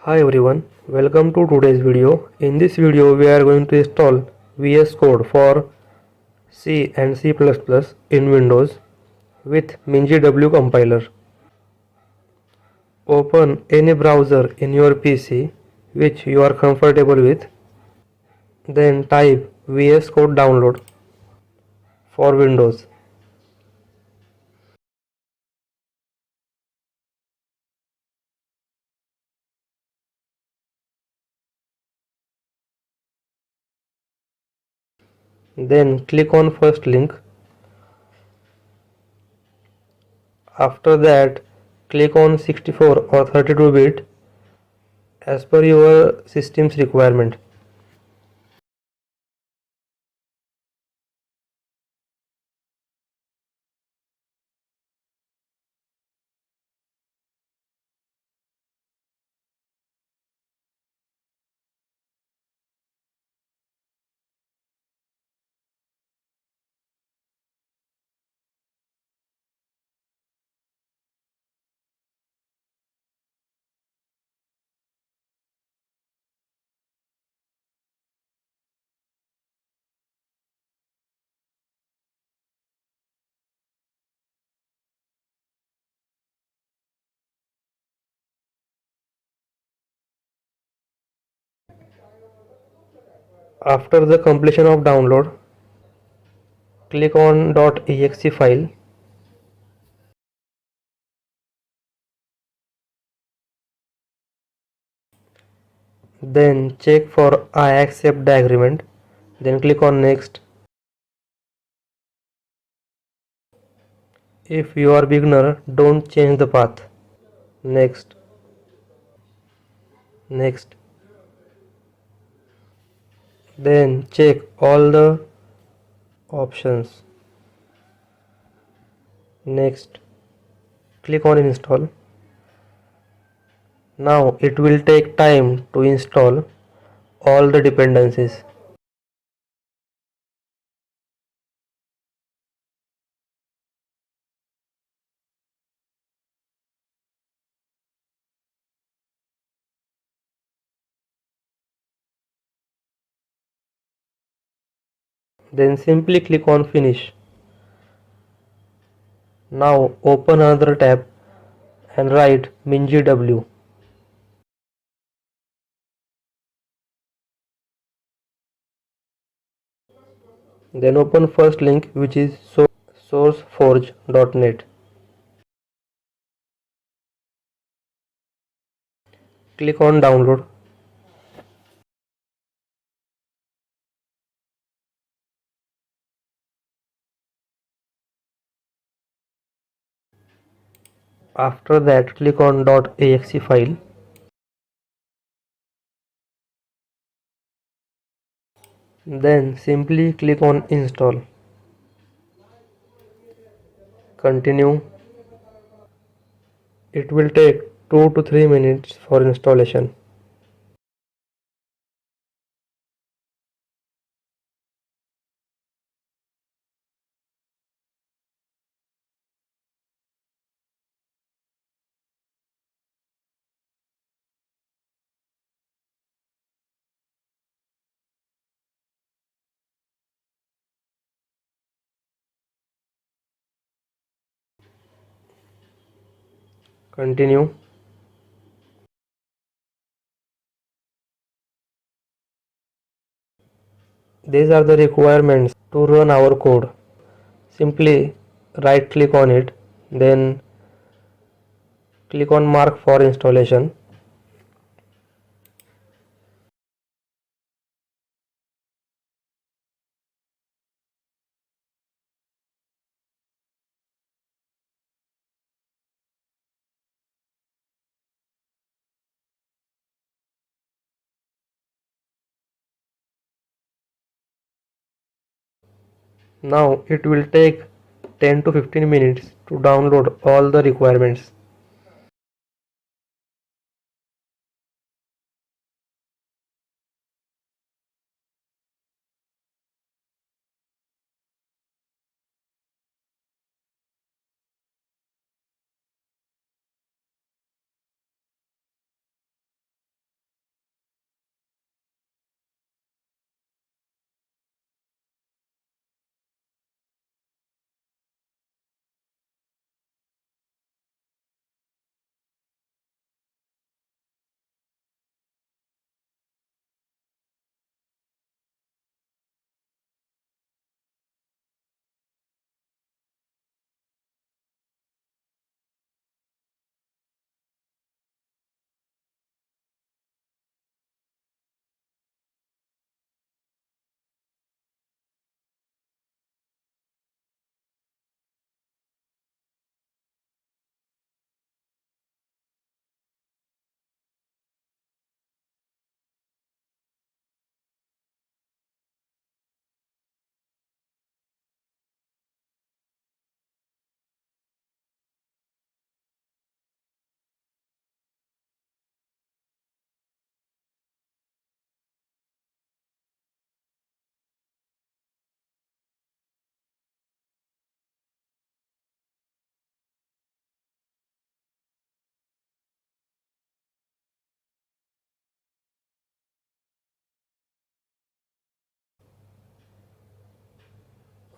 Hi everyone, welcome to today's video. In this video we are going to install VS Code for C and C++ in Windows with minGW compiler. Open any browser in your PC which you are comfortable with. Then type VS Code download for Windows. Then click on first link. After that click on 64 or 32-bit as per your system's requirement. After the completion of download, click on .exe file. Then check for I accept the agreement. Then click on next. If you are beginner, don't change the path. Next. Next. Then check all the options. Next. Click on install. Now it will take time to install all the dependencies. Then simply click on finish. Now open another tab and write minGW. Then open first link, which is sourceforge.net. Click on download. After that click on .exe file. Then simply click on install. Continue. It will take 2 to 3 minutes for installation. Continue. These are the requirements to run our code. Simply right click on it, then click on mark for installation. Now it will take 10 to 15 minutes to download all the requirements.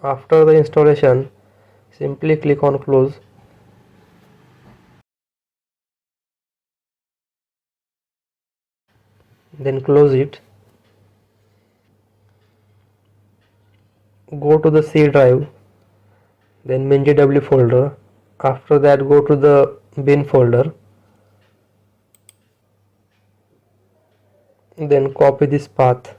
After the installation, simply click on close. Then close it. Go to the C drive, then minGW folder. After that, go to the bin folder. Then copy this path.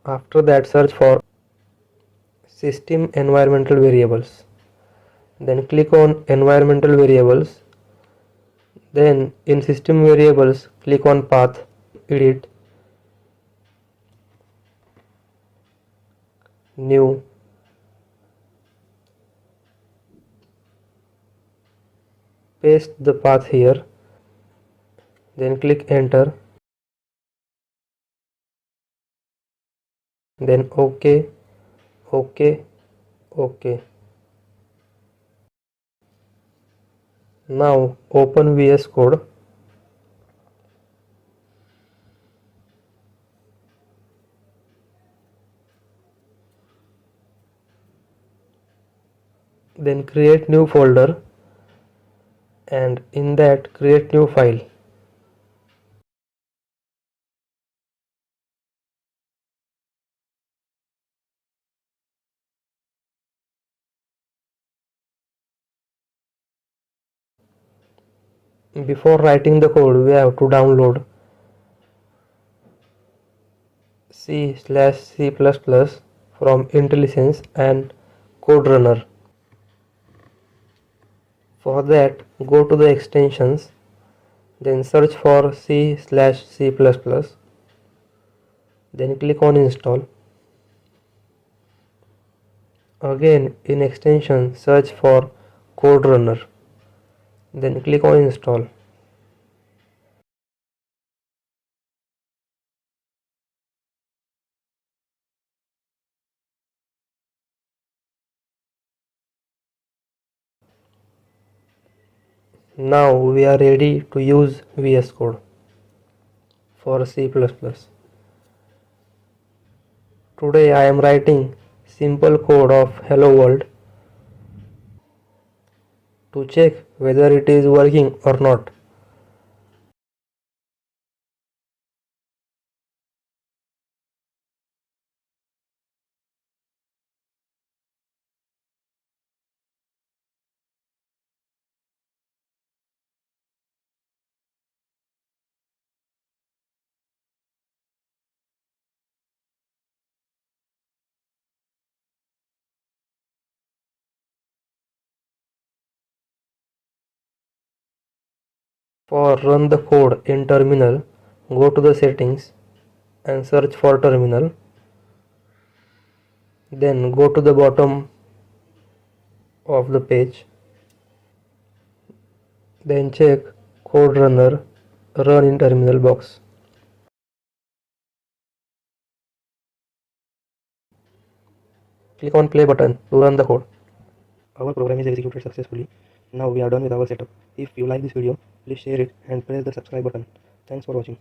After that, search for system environmental variables. Then click on environmental variables. Then in system variables, click on path, edit, new, paste the path here. Then click enter. Then OK, OK, OK. Now open VS Code. Then create new folder, and in that create new file. Before writing the code, we have to download C/C++ from intellisense and CodeRunner. For that, go to the extensions, then search for C/C++, then click on install. Again in extension, search for CodeRunner, then click on install. Now we are ready to use VS Code for C++. Today I am writing simple code of hello world to check whether it is working or not. For run the code in terminal, go to the settings and search for terminal. Then go to the bottom of the page. Then check code runner run in terminal box. Click on play button to run the code. Our program is executed successfully. Now we are done with our setup. If you like this video, please share it and press the subscribe button. Thanks for watching.